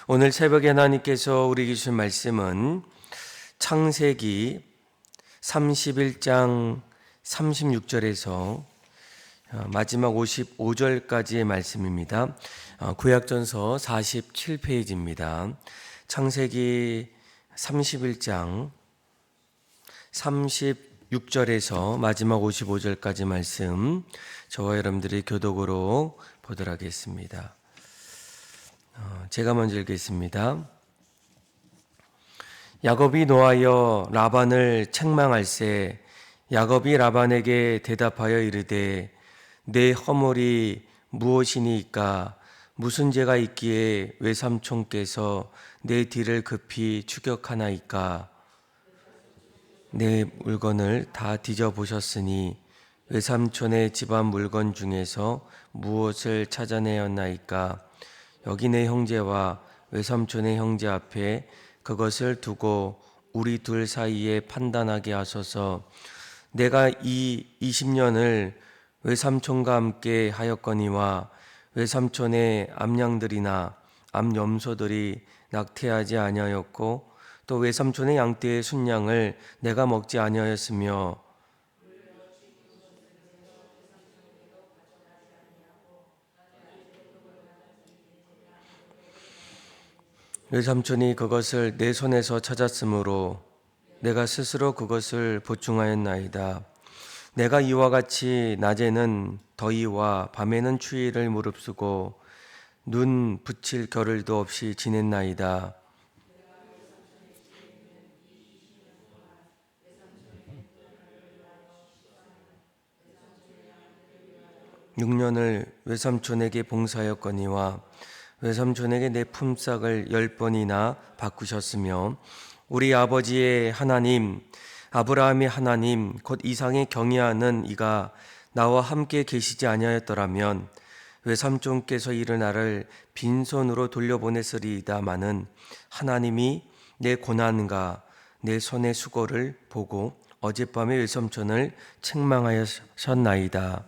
오늘 새벽에 하나님께서 우리에게 주신 말씀은 창세기 31장 36절에서 마지막 55절까지의 말씀입니다. 구약전서 47페이지입니다. 창세기 31장 36절에서 마지막 55절까지 말씀, 저와 여러분들이 교독으로 보도록 하겠습니다. 제가 먼저 읽겠습니다. 야곱이 노하여 라반을 책망할세. 야곱이 라반에게 대답하여 이르되 내 허물이 무엇이니까? 무슨 죄가 있기에 외삼촌께서 내 뒤를 급히 추격하나이까? 내 물건을 다 뒤져보셨으니 외삼촌의 집안 물건 중에서 무엇을 찾아내었나이까? 여기 내 형제와 외삼촌의 형제 앞에 그것을 두고 우리 둘 사이에 판단하게 하소서. 내가 이 20년을 외삼촌과 함께 하였거니와 외삼촌의 암양들이나 암염소들이 낙태하지 아니하였고 또 외삼촌의 양떼의 순양을 내가 먹지 아니하였으며 외삼촌이 그것을 내 손에서 찾았으므로 내가 스스로 그것을 보충하였나이다. 내가 이와 같이 낮에는 더위와 밤에는 추위를 무릅쓰고 눈 붙일 겨를도 없이 지냈나이다. 6년을 외삼촌에게 봉사하였거니와 외삼촌에게 내 품삯을 10번이나 바꾸셨으며 우리 아버지의 하나님 아브라함의 하나님 곧 이상에 경외하는 이가 나와 함께 계시지 아니하였더라면 외삼촌께서 이를 나를 빈손으로 돌려보냈으리이다마는 하나님이 내 고난과 내 손의 수고를 보고 어젯밤에 외삼촌을 책망하셨나이다.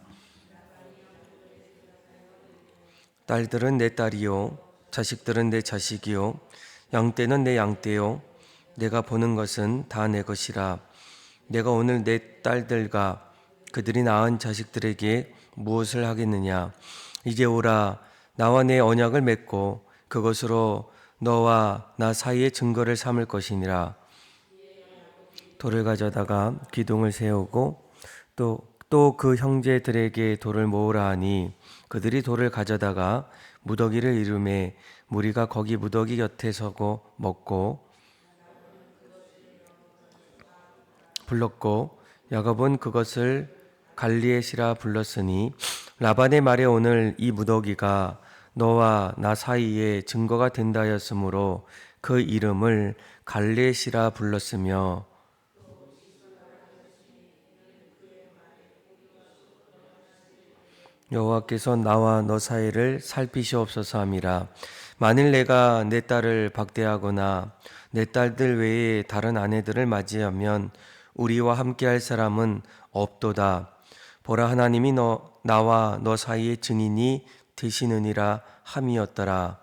딸들은 내 딸이요 자식들은 내 자식이요 양떼는 내 양떼요 내가 보는 것은 다 내 것이라. 내가 오늘 내 딸들과 그들이 낳은 자식들에게 무엇을 하겠느냐? 이제 오라, 나와 내 언약을 맺고 그것으로 너와 나 사이의 증거를 삼을 것이니라. 돌을 가져다가 기둥을 세우고 또 그 형제들에게 돌을 모으라 하니 그들이 돌을 가져다가 무더기를 이루매 무리가 거기 무더기 곁에 서고 먹고 불렀고 야곱은 그것을 갈리엣이라 불렀으니 라반의 말에 오늘 이 무더기가 너와 나 사이에 증거가 된다 하였으므로 그 이름을 갈리엣이라 불렀으며 여호와께서 나와 너 사이를 살피시옵소서 함이라. 만일 내가 내 딸을 박대하거나 내 딸들 외에 다른 아내들을 맞이하면 우리와 함께할 사람은 없도다. 보라, 하나님이 나와 너 사이의 증인이 되시느니라 함이었더라.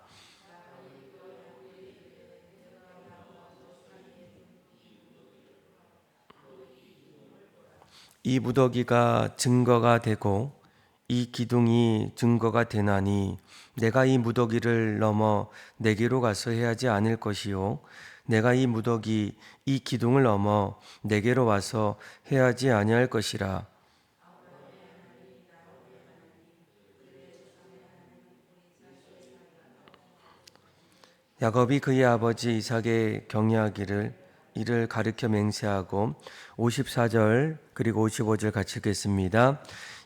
이 무더기가 증거가 되고 이 기둥이 증거가 되나니 내가 이 무더기를 넘어 내게로 가서 해하지 않을 것이요 내가 이 무더기 이 기둥을 넘어 내게로 와서 해하지 아니할 것이라. 야곱이 그의 아버지 이삭의 경외하기를 이를 가르쳐 맹세하고 54절 그리고 55절 같이 읽겠습니다.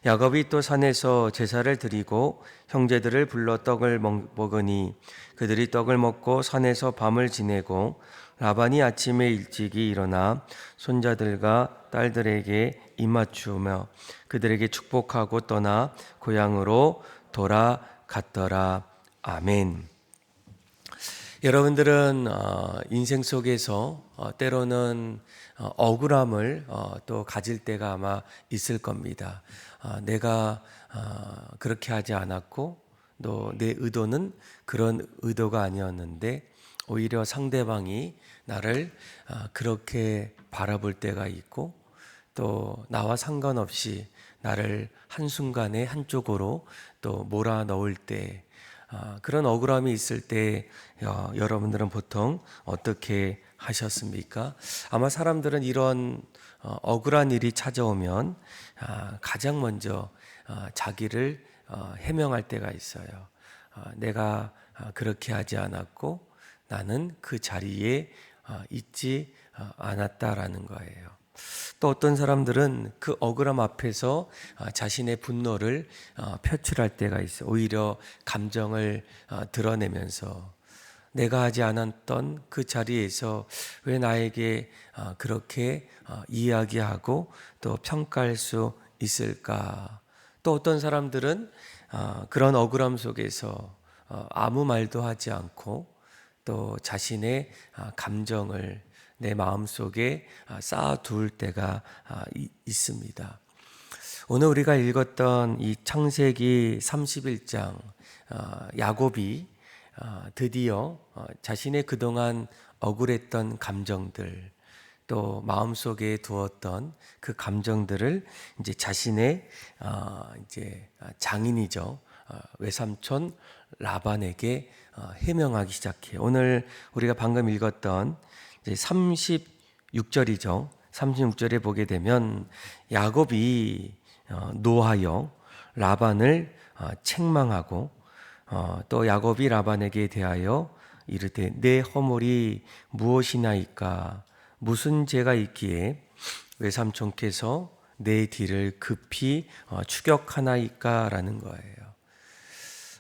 야곱이 또 산에서 제사를 드리고 형제들을 불러 떡을 먹으니 그들이 떡을 먹고 산에서 밤을 지내고 라반이 아침에 일찍이 일어나 손자들과 딸들에게 입맞추며 그들에게 축복하고 떠나 고향으로 돌아갔더라. 아멘. 여러분들은 인생 속에서 때로는 억울함을 또 가질 때가 아마 있을 겁니다. 내가 그렇게 하지 않았고 또 내 의도는 그런 의도가 아니었는데 오히려 상대방이 나를 그렇게 바라볼 때가 있고 또 나와 상관없이 나를 한순간에 한쪽으로 또 몰아넣을 때 그런 억울함이 있을 때 여러분들은 보통 어떻게 하셨습니까? 아마 사람들은 이런 억울한 일이 찾아오면 가장 먼저 자기를 해명할 때가 있어요. 내가 그렇게 하지 않았고 나는 그 자리에 있지 않았다라는 거예요. 또 어떤 사람들은 그 억울함 앞에서 자신의 분노를 표출할 때가 있어요. 오히려 감정을 드러내면서 내가 하지 않았던 그 자리에서 왜 나에게 그렇게 이야기하고 또 평가할 수 있을까? 또 어떤 사람들은 그런 억울함 속에서 아무 말도 하지 않고 또 자신의 감정을 내 마음속에 쌓아둘 때가 있습니다. 오늘 우리가 읽었던 이 창세기 31장 야곱이 드디어 자신의 그동안 억울했던 감정들 또 마음속에 두었던 그 감정들을 이제 자신의 이제 장인이죠. 외삼촌 라반에게 해명하기 시작해요. 오늘 우리가 방금 읽었던 이제 36절이죠. 36절에 보게 되면 야곱이 노하여 라반을 책망하고 또 야곱이 라반에게 대하여 이르되 내 허물이 무엇이나이까 무슨 죄가 있기에 외삼촌께서 내 뒤를 급히 추격하나이까 라는 거예요.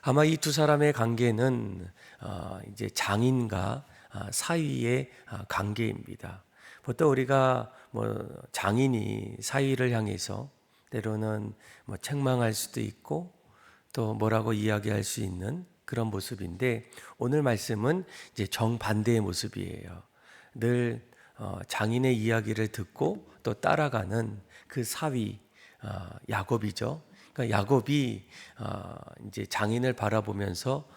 아마 이 두 사람의 관계는 이제 장인과 사위의 관계입니다. 보통 우리가 뭐 장인이 사위를 향해서 때로는 뭐 책망할 수도 있고 또 뭐라고 이야기할 수 있는 그런 모습인데 오늘 말씀은 이제 정반대의 모습이에요. 늘 장인의 이야기를 듣고 또 따라가는 그 사위 야곱이죠. 그러니까 야곱이 이제 장인을 바라보면서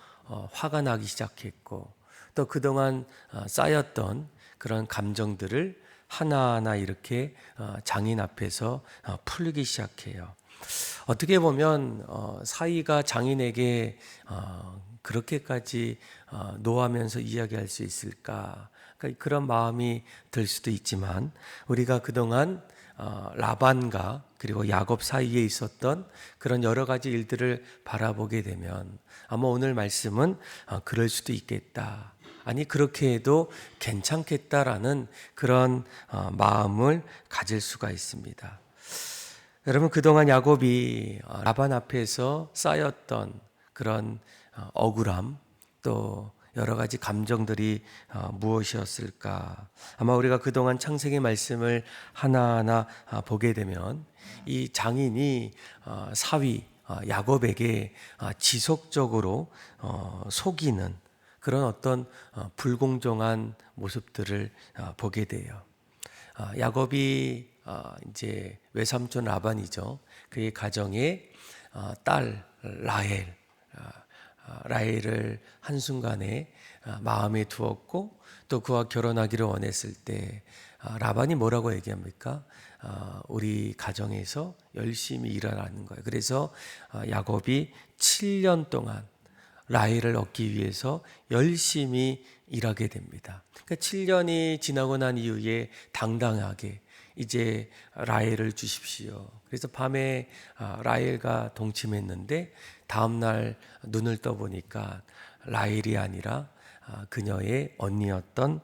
화가 나기 시작했고 또 그동안 쌓였던 그런 감정들을 하나하나 이렇게 장인 앞에서 풀기 시작해요. 어떻게 보면 사위가 장인에게 그렇게까지 노하면서 이야기할 수 있을까? 그러니까 그런 마음이 들 수도 있지만 우리가 그동안 라반과 그리고 야곱 사이에 있었던 그런 여러 가지 일들을 바라보게 되면 아마 오늘 말씀은 그럴 수도 있겠다. 아니 그렇게 해도 괜찮겠다라는 그런 마음을 가질 수가 있습니다. 여러분 그동안 야곱이 라반 앞에서 쌓였던 그런 억울함 또 여러 가지 감정들이 무엇이었을까? 아마 우리가 그동안 창세기 말씀을 하나하나 보게 되면 이 장인이 사위 야곱에게 지속적으로 속이는 그런 어떤 불공정한 모습들을 보게 돼요. 야곱이 이제 외삼촌 라반이죠. 그의 가정에 딸 라헬을 한순간에 마음에 두었고 또 그와 결혼하기를 원했을 때 라반이 뭐라고 얘기합니까? 우리 가정에서 열심히 일하라는 거예요. 그래서 야곱이 7년 동안 라헬을 얻기 위해서 열심히 일하게 됩니다. 그러니까 7년이 지나고 난 이후에 당당하게 이제 라헬을 주십시오. 그래서 밤에 라헬과 동침했는데 다음날 눈을 떠보니까 라헬이 아니라 그녀의 언니였던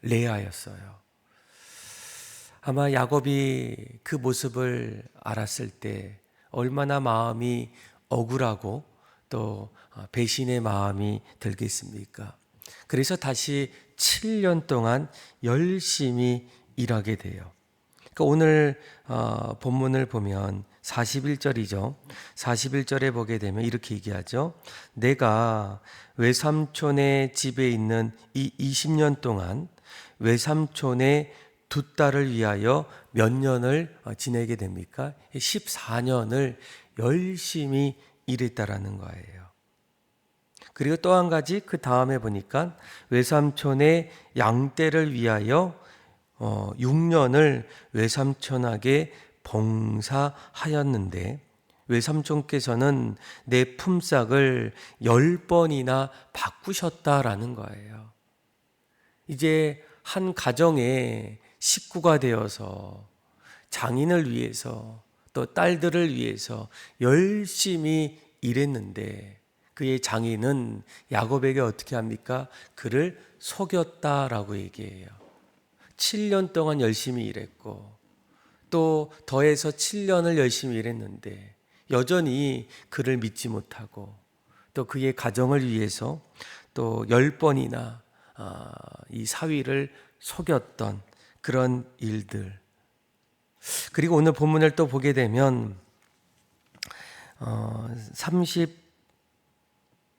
레아였어요. 아마 야곱이 그 모습을 알았을 때 얼마나 마음이 억울하고 또 배신의 마음이 들겠습니까? 그래서 다시 7년 동안 열심히 일하게 돼요. 그러니까 오늘 본문을 보면 41절이죠. 41절에 보게 되면 이렇게 얘기하죠. 내가 외삼촌의 집에 있는 이 20년 동안 외삼촌의 두 딸을 위하여 몇 년을 지내게 됩니까? 14년을 열심히 이랬다라는 거예요. 그리고 또 한 가지 그 다음에 보니까 외삼촌의 양떼를 위하여 6년을 외삼촌에게 봉사하였는데 외삼촌께서는 내 품삯을 10번이나 바꾸셨다라는 거예요. 이제 한 가정의 식구가 되어서 장인을 위해서 또 딸들을 위해서 열심히 일했는데 그의 장인은 야곱에게 어떻게 합니까? 그를 속였다라고 얘기해요. 7년 동안 열심히 일했고 또 더해서 7년을 열심히 일했는데 여전히 그를 믿지 못하고 또 그의 가정을 위해서 또 10번이나 이 사위를 속였던 그런 일들. 그리고 오늘 본문을 또 보게 되면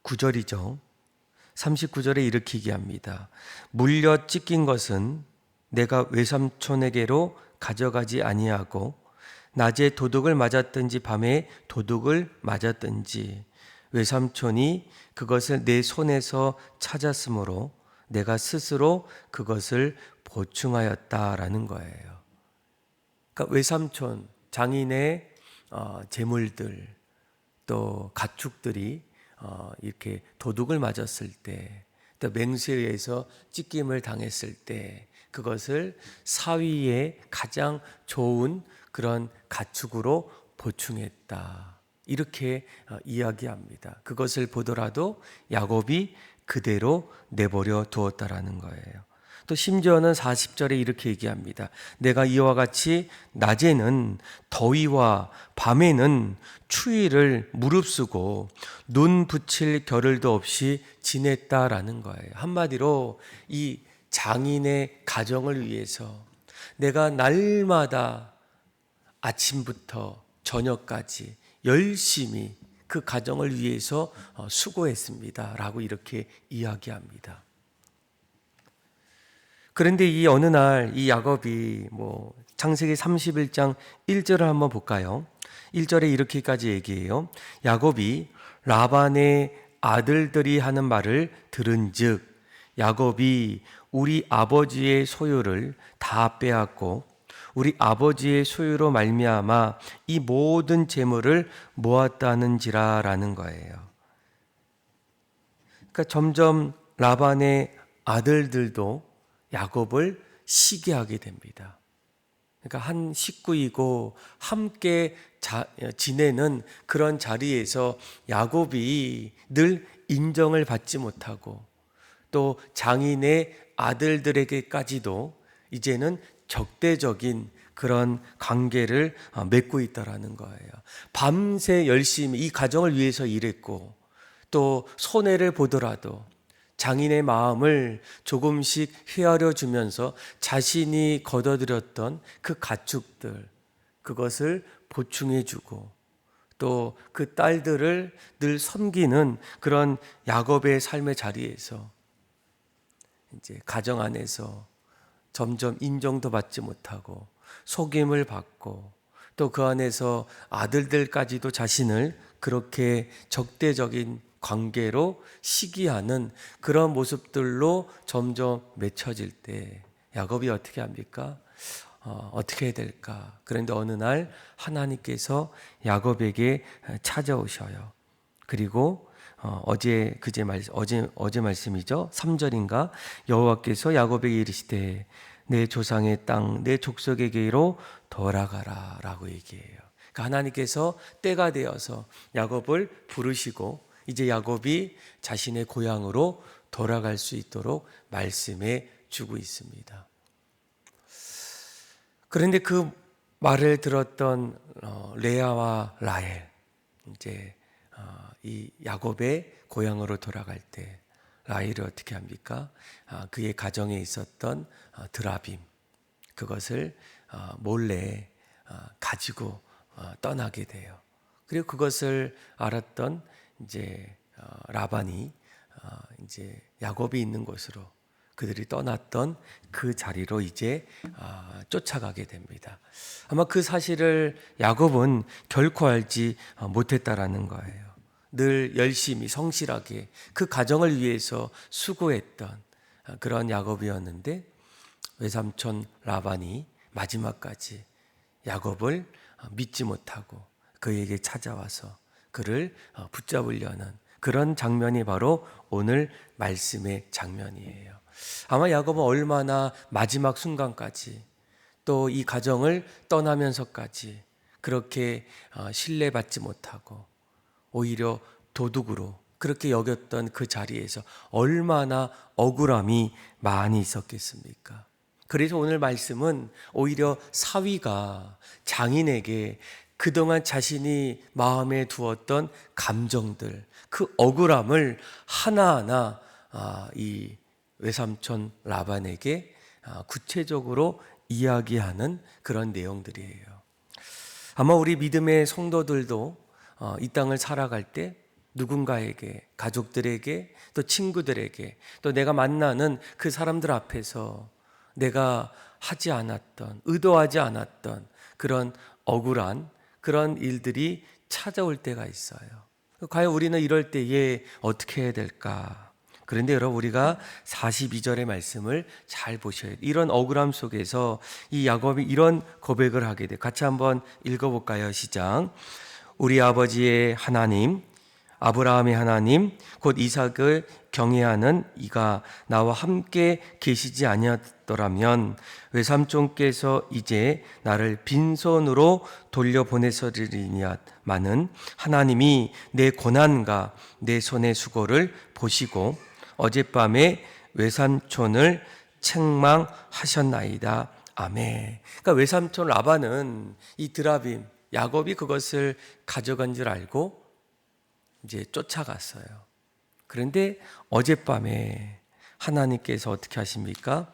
39절이죠. 39절에 이렇게 얘기합니다. 물려 찢긴 것은 내가 외삼촌에게로 가져가지 아니하고 낮에 도둑을 맞았든지 밤에 도둑을 맞았든지 외삼촌이 그것을 내 손에서 찾았으므로 내가 스스로 그것을 보충하였다라는 거예요. 그러니까 외삼촌, 장인의 재물들 또 가축들이 이렇게 도둑을 맞았을 때, 또 맹수에 의해서 찢김을 당했을 때 그것을 사위의 가장 좋은 그런 가축으로 보충했다. 이렇게 이야기합니다. 그것을 보더라도 야곱이 그대로 내버려 두었다라는 거예요. 또 심지어는 40절에 이렇게 얘기합니다. 내가 이와 같이 낮에는 더위와 밤에는 추위를 무릅쓰고 눈 붙일 겨를도 없이 지냈다라는 거예요. 한마디로 이 장인의 가정을 위해서 내가 날마다 아침부터 저녁까지 열심히 그 가정을 위해서 수고했습니다. 라고 이렇게 이야기합니다. 그런데 이 어느 날 이 야곱이 창세기 31장 1절을 한번 볼까요? 1절에 이렇게까지 얘기해요. 야곱이 라반의 아들들이 하는 말을 들은즉 야곱이 우리 아버지의 소유를 다 빼앗고 우리 아버지의 소유로 말미암아 이 모든 재물을 모았다는지라라는 거예요. 그러니까 점점 라반의 아들들도 야곱을 시기하게 됩니다. 그러니까 한 식구이고 함께 지내는 그런 자리에서 야곱이 늘 인정을 받지 못하고 또 장인의 아들들에게까지도 이제는 적대적인 그런 관계를 맺고 있다라는 거예요. 밤새 열심히 이 가정을 위해서 일했고 또 손해를 보더라도 장인의 마음을 조금씩 헤아려 주면서 자신이 거둬들였던 그 가축들 그것을 보충해 주고 또 그 딸들을 늘 섬기는 그런 야곱의 삶의 자리에서 이제 가정 안에서 점점 인정도 받지 못하고 속임을 받고 또 그 안에서 아들들까지도 자신을 그렇게 적대적인 관계로 시기하는 그런 모습들로 점점 맺혀질 때 야곱이 어떻게 합니까? 어떻게 해야 될까? 그런데 어느 날 하나님께서 야곱에게 찾아오셔요. 그리고 어제 말씀이죠. 3절인가? 여호와께서 야곱에게 이르시되 내 조상의 땅 내 족속에게로 돌아가라 라고 얘기해요. 그러니까 하나님께서 때가 되어서 야곱을 부르시고 이제 야곱이 자신의 고향으로 돌아갈 수 있도록 말씀해 주고 있습니다. 그런데 그 말을 들었던 레아와 라헬, 이제 이 야곱의 고향으로 돌아갈 때 라헬이 어떻게 합니까? 그의 가정에 있었던 드라빔, 그것을 몰래 가지고 떠나게 돼요. 그리고 그것을 알았던 이제 라반이 이제 야곱이 있는 곳으로 그들이 떠났던 그 자리로 이제 쫓아가게 됩니다. 아마 그 사실을 야곱은 결코 알지 못했다라는 거예요. 늘 열심히 성실하게 그 가정을 위해서 수고했던 그런 야곱이었는데 외삼촌 라반이 마지막까지 야곱을 믿지 못하고 그에게 찾아와서 그를 붙잡으려는 그런 장면이 바로 오늘 말씀의 장면이에요. 아마 야곱은 얼마나 마지막 순간까지 또 이 가정을 떠나면서까지 그렇게 신뢰받지 못하고 오히려 도둑으로 그렇게 여겼던 그 자리에서 얼마나 억울함이 많이 있었겠습니까? 그래서 오늘 말씀은 오히려 사위가 장인에게 그동안 자신이 마음에 두었던 감정들, 그 억울함을 하나하나 이 외삼촌 라반에게 구체적으로 이야기하는 그런 내용들이에요. 아마 우리 믿음의 성도들도 이 땅을 살아갈 때 누군가에게, 가족들에게, 또 친구들에게, 또 내가 만나는 그 사람들 앞에서 내가 하지 않았던, 의도하지 않았던 그런 억울한 그런 일들이 찾아올 때가 있어요. 과연 우리는 이럴 때에 어떻게 해야 될까? 그런데 여러분, 우리가 42절의 말씀을 잘 보셔야 돼요. 이런 억울함 속에서 이 야곱이 이런 고백을 하게 돼요. 같이 한번 읽어볼까요? 시작. 우리 아버지의 하나님, 아브라함의 하나님, 곧 이삭을 경외하는 이가 나와 함께 계시지 아니었더라면 외삼촌께서 이제 나를 빈손으로 돌려보내서리니야마는 하나님이 내 고난과 내 손의 수고를 보시고 어젯밤에 외삼촌을 책망하셨나이다. 아멘. 그러니까 외삼촌 라반은 이 드라빔 야곱이 그것을 가져간 줄 알고 이제 쫓아갔어요. 그런데 어젯밤에 하나님께서 어떻게 하십니까?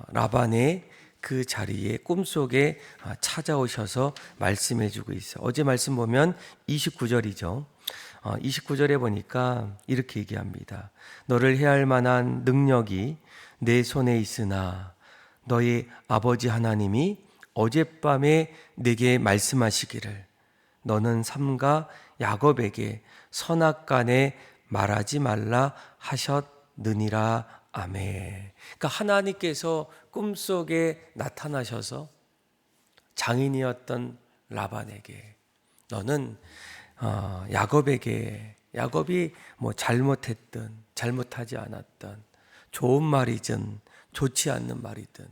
라반의 그 자리에 꿈속에 찾아오셔서 말씀해 주고 있어요. 어제 말씀 보면 29절이죠. 29절에 보니까 이렇게 얘기합니다. 너를 해할 만한 능력이 내 손에 있으나 너의 아버지 하나님이 어젯밤에 내게 말씀하시기를 너는 삼가 야곱에게 선악간에 말하지 말라 하셨느니라. 아멘. 그러니까 하나님께서 꿈속에 나타나셔서 장인이었던 라반에게 너는 야곱이 뭐 잘못했든 잘못하지 않았든 좋은 말이든 좋지 않는 말이든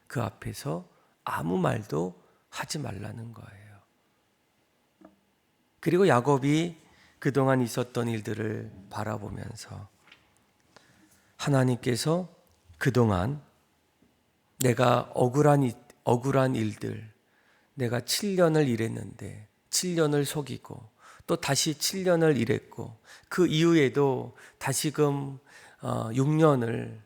그 앞에서 아무 말도 하지 말라는 거예요. 그리고 야곱이 그동안 있었던 일들을 바라보면서 하나님께서 그동안 내가 억울한 일들, 내가 7년을 일했는데 7년을 속이고 또 다시 7년을 일했고 그 이후에도 다시금 6년을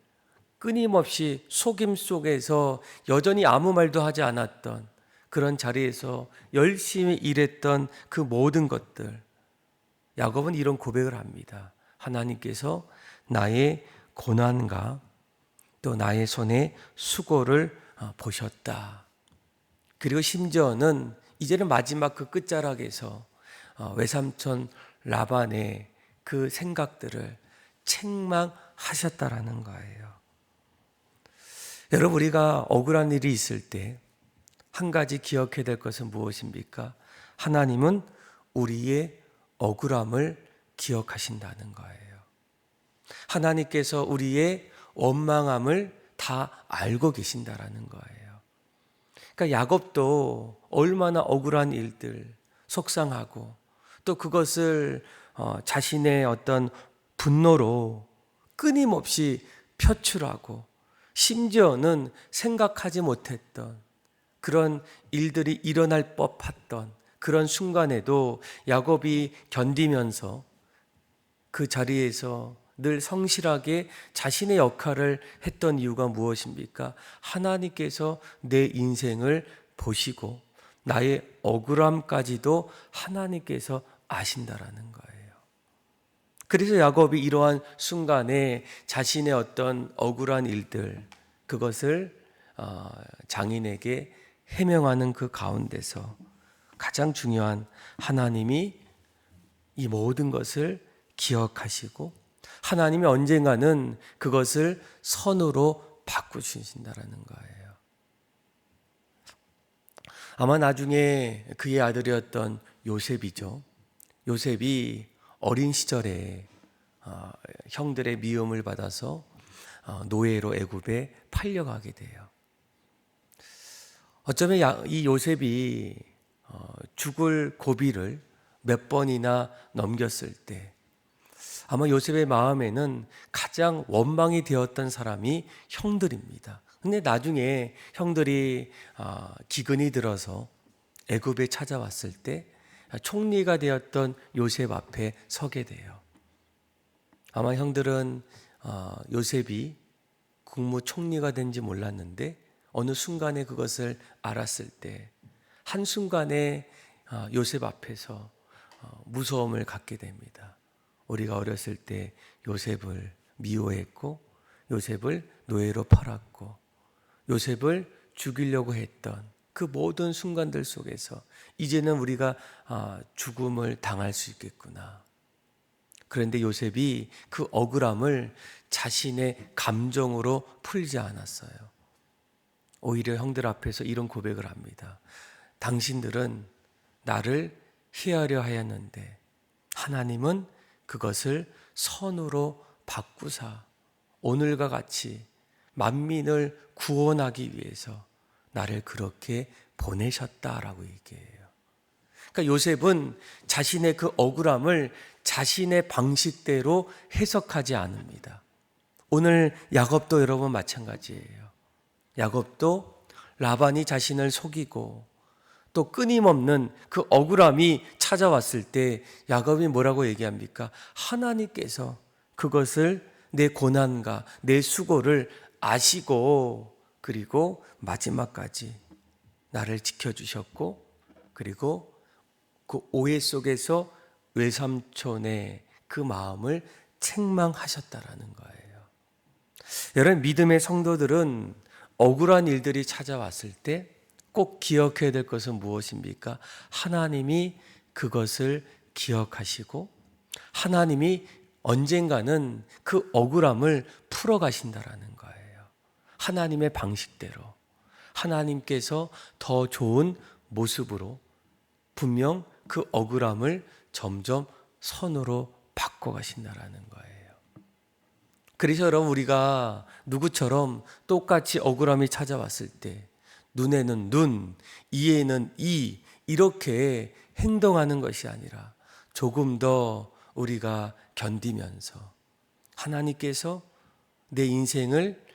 끊임없이 속임 속에서 여전히 아무 말도 하지 않았던 그런 자리에서 열심히 일했던 그 모든 것들, 야곱은 이런 고백을 합니다. 하나님께서 나의 고난과 또 나의 손의 수고를 보셨다. 그리고 심지어는 이제는 마지막 그 끝자락에서 외삼촌 라반의 그 생각들을 책망하셨다라는 거예요. 여러분, 우리가 억울한 일이 있을 때 한 가지 기억해야 될 것은 무엇입니까? 하나님은 우리의 억울함을 기억하신다는 거예요. 하나님께서 우리의 원망함을 다 알고 계신다라는 거예요. 그러니까 야곱도 얼마나 억울한 일들, 속상하고 또 그것을 자신의 어떤 분노로 끊임없이 표출하고 심지어는 생각하지 못했던 그런 일들이 일어날 법했던 그런 순간에도 야곱이 견디면서 그 자리에서 늘 성실하게 자신의 역할을 했던 이유가 무엇입니까? 하나님께서 내 인생을 보시고 나의 억울함까지도 하나님께서 아신다라는 거예요. 그래서 야곱이 이러한 순간에 자신의 어떤 억울한 일들, 그것을 장인에게 해명하는 그 가운데서 가장 중요한 하나님이 이 모든 것을 기억하시고 하나님이 언젠가는 그것을 선으로 바꾸신다라는 거예요. 아마 나중에 그의 아들이었던 요셉이죠. 요셉이 어린 시절에 형들의 미움을 받아서 노예로 애굽에 팔려가게 돼요. 어쩌면 이 요셉이 죽을 고비를 몇 번이나 넘겼을 때 아마 요셉의 마음에는 가장 원망이 되었던 사람이 형들입니다. 근데 나중에 형들이 기근이 들어서 애굽에 찾아왔을 때 총리가 되었던 요셉 앞에 서게 돼요. 아마 형들은 요셉이 국무총리가 된지 몰랐는데 어느 순간에 그것을 알았을 때 한순간에 요셉 앞에서 무서움을 갖게 됩니다. 우리가 어렸을 때 요셉을 미워했고 요셉을 노예로 팔았고 요셉을 죽이려고 했던 그 모든 순간들 속에서 이제는 우리가 죽음을 당할 수 있겠구나. 그런데 요셉이 그 억울함을 자신의 감정으로 풀지 않았어요. 오히려 형들 앞에서 이런 고백을 합니다. 당신들은 나를 해하려 하였는데 하나님은 그것을 선으로 바꾸사 오늘과 같이 만민을 구원하기 위해서 나를 그렇게 보내셨다라고 얘기해요. 그러니까 요셉은 자신의 그 억울함을 자신의 방식대로 해석하지 않습니다. 오늘 야곱도 여러분 마찬가지예요. 야곱도 라반이 자신을 속이고 또 끊임없는 그 억울함이 찾아왔을 때 야곱이 뭐라고 얘기합니까? 하나님께서 그것을 내 고난과 내 수고를 아시고 그리고 마지막까지 나를 지켜주셨고 그리고 그 오해 속에서 외삼촌의 그 마음을 책망하셨다라는 거예요. 여러분 믿음의 성도들은 억울한 일들이 찾아왔을 때 꼭 기억해야 될 것은 무엇입니까? 하나님이 그것을 기억하시고 하나님이 언젠가는 그 억울함을 풀어가신다라는 거예요. 하나님의 방식대로 하나님께서 더 좋은 모습으로 분명 그 억울함을 점점 선으로 바꿔가신다라는 거예요. 그래서 여러분 우리가 누구처럼 똑같이 억울함이 찾아왔을 때 눈에는 눈, 이에는 이 이렇게 행동하는 것이 아니라 조금 더 우리가 견디면서 하나님께서 내 인생을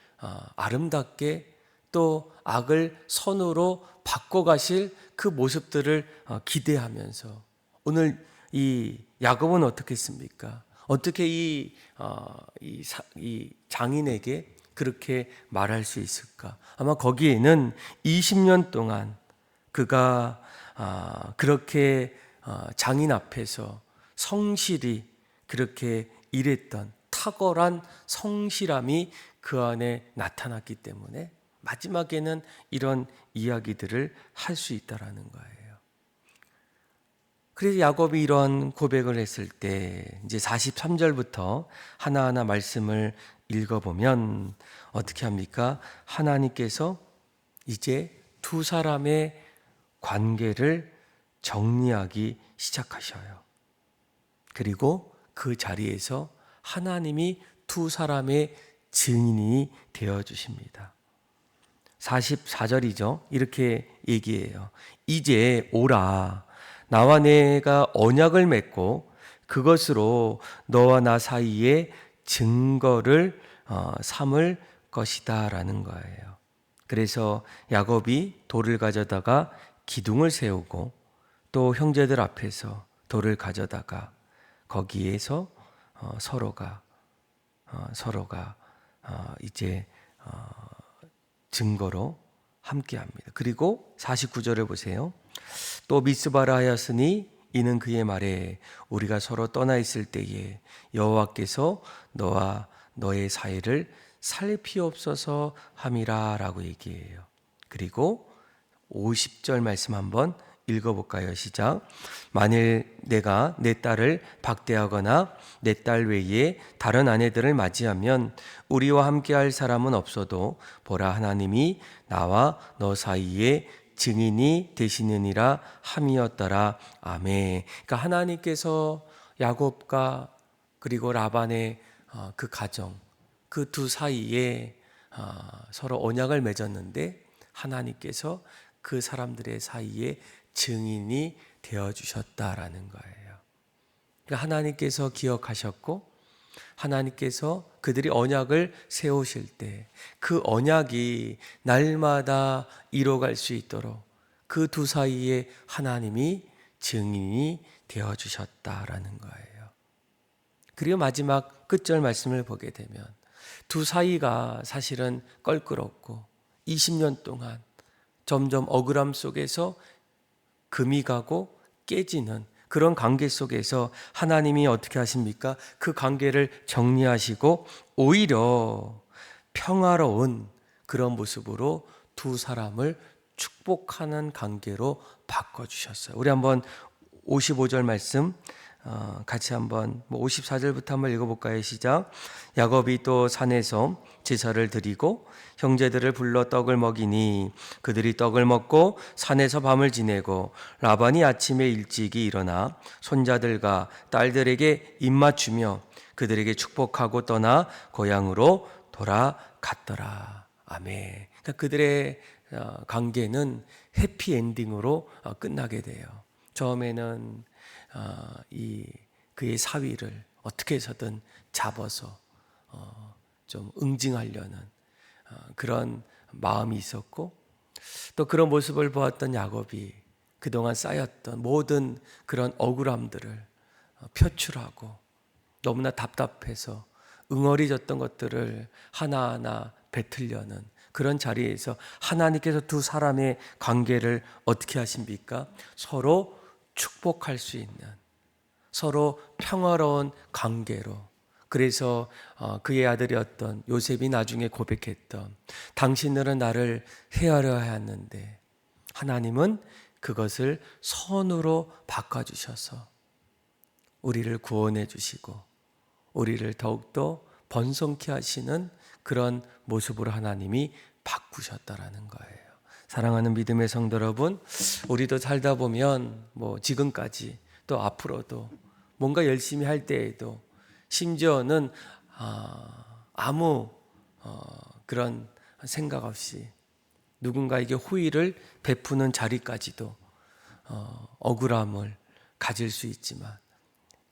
아름답게 또 악을 선으로 바꿔가실 그 모습들을 기대하면서 오늘 이 야곱은 어떻게 했습니까? 어떻게 이 장인에게 그렇게 말할 수 있을까? 아마 거기에는 20년 동안 그가 그렇게 장인 앞에서 성실히 그렇게 일했던 탁월한 성실함이 그 안에 나타났기 때문에 마지막에는 이런 이야기들을 할 수 있다라는 거예요. 그래서 야곱이 이런 고백을 했을 때 이제 43절부터 하나하나 말씀을 읽어보면 어떻게 합니까? 하나님께서 이제 두 사람의 관계를 정리하기 시작하셔요. 그리고 그 자리에서 하나님이 두 사람의 증인이 되어주십니다. 44절이죠. 이렇게 얘기해요. 이제 오라. 나와 내가 언약을 맺고 그것으로 너와 나 사이에 증거를 삼을 것이다 라는 거예요. 그래서 야곱이 돌을 가져다가 기둥을 세우고 또 형제들 앞에서 돌을 가져다가 거기에서 서로가 이제 증거로 함께합니다. 그리고 49절을 보세요. 또 미스바라 하였으니 이는 그의 말에 우리가 서로 떠나 있을 때에 여호와께서 너와 너의 사이를 살피옵소서 함이라 라고 얘기해요. 그리고 50절 말씀 한번 읽어볼까요? 시작. 만일 내가 내 딸을 박대하거나 내 딸 외에 다른 아내들을 맞이하면 우리와 함께할 사람은 없어도 보라, 하나님이 나와 너 사이에 증인이 되시느니라 함이었더라. 아멘. 그러니까 하나님께서 야곱과 그리고 라반의 그 가정, 그 두 사이에 서로 언약을 맺었는데 하나님께서 그 사람들의 사이에 증인이 되어주셨다라는 거예요. 그러니까 하나님께서 기억하셨고 하나님께서 그들이 언약을 세우실 때 그 언약이 날마다 이뤄갈 수 있도록 그 두 사이에 하나님이 증인이 되어주셨다라는 거예요. 그리고 마지막 끝절 말씀을 보게 되면 두 사이가 사실은 껄끄럽고 20년 동안 점점 억울함 속에서 금이 가고 깨지는 그런 관계 속에서 하나님이 어떻게 하십니까? 그 관계를 정리하시고 오히려 평화로운 그런 모습으로 두 사람을 축복하는 관계로 바꿔주셨어요. 우리 한번 55절 말씀 같이 한번 54절부터 한번 읽어볼까요? 시작. 야곱이 또 산에서 제사를 드리고 형제들을 불러 떡을 먹이니 그들이 떡을 먹고 산에서 밤을 지내고 라반이 아침에 일찍이 일어나 손자들과 딸들에게 입맞추며 그들에게 축복하고 떠나 고향으로 돌아갔더라. 아멘. 그러니까 그들의 관계는 해피엔딩으로 끝나게 돼요. 처음에는 그의 사위를 어떻게 해서든 잡아서 좀 응징하려는 그런 마음이 있었고 또 그런 모습을 보았던 야곱이 그동안 쌓였던 모든 그런 억울함들을 표출하고 너무나 답답해서 응어리졌던 것들을 하나하나 뱉으려는 그런 자리에서 하나님께서 두 사람의 관계를 어떻게 하십니까? 서로 축복할 수 있는 서로 평화로운 관계로. 그래서 그의 아들이었던 요셉이 나중에 고백했던 당신들은 나를 해하려 하였는데 하나님은 그것을 선으로 바꿔주셔서 우리를 구원해 주시고 우리를 더욱더 번성케 하시는 그런 모습으로 하나님이 바꾸셨다라는 거예요. 사랑하는 믿음의 성도 여러분, 우리도 살다 보면 지금까지 또 앞으로도 뭔가 열심히 할 때에도 심지어는 아무 그런 생각 없이 누군가에게 호의를 베푸는 자리까지도 억울함을 가질 수 있지만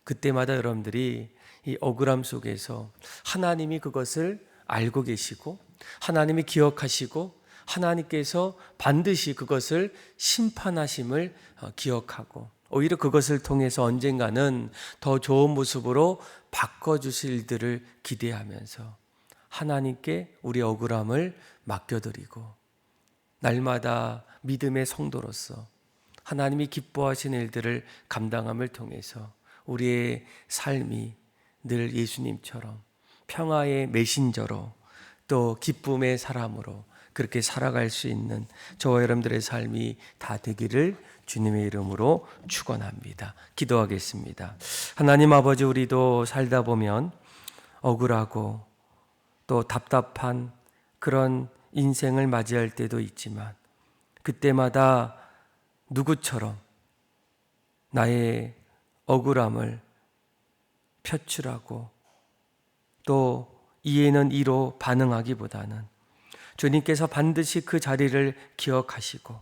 그때마다 여러분들이 이 억울함 속에서 하나님이 그것을 알고 계시고 하나님이 기억하시고 하나님께서 반드시 그것을 심판하심을 기억하고 오히려 그것을 통해서 언젠가는 더 좋은 모습으로 바꿔주실 일들을 기대하면서 하나님께 우리 억울함을 맡겨드리고 날마다 믿음의 성도로서 하나님이 기뻐하시는 일들을 감당함을 통해서 우리의 삶이 늘 예수님처럼 평화의 메신저로 또 기쁨의 사람으로 그렇게 살아갈 수 있는 저와 여러분들의 삶이 다 되기를 주님의 이름으로 축원합니다. 기도하겠습니다. 하나님 아버지, 우리도 살다 보면 억울하고 또 답답한 그런 인생을 맞이할 때도 있지만 그때마다 누구처럼 나의 억울함을 표출하고 또 이에는 이로 반응하기보다는 주님께서 반드시 그 자리를 기억하시고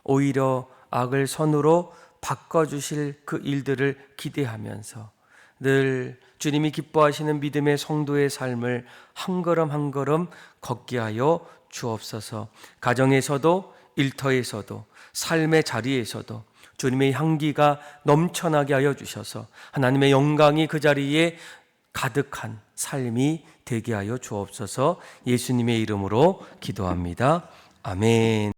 오히려 악을 선으로 바꿔주실 그 일들을 기대하면서 늘 주님이 기뻐하시는 믿음의 성도의 삶을 한 걸음 한 걸음 걷게 하여 주옵소서. 가정에서도 일터에서도 삶의 자리에서도 주님의 향기가 넘쳐나게 하여 주셔서 하나님의 영광이 그 자리에 가득한 삶이 되게 하여 주옵소서. 예수님의 이름으로 기도합니다. 아멘.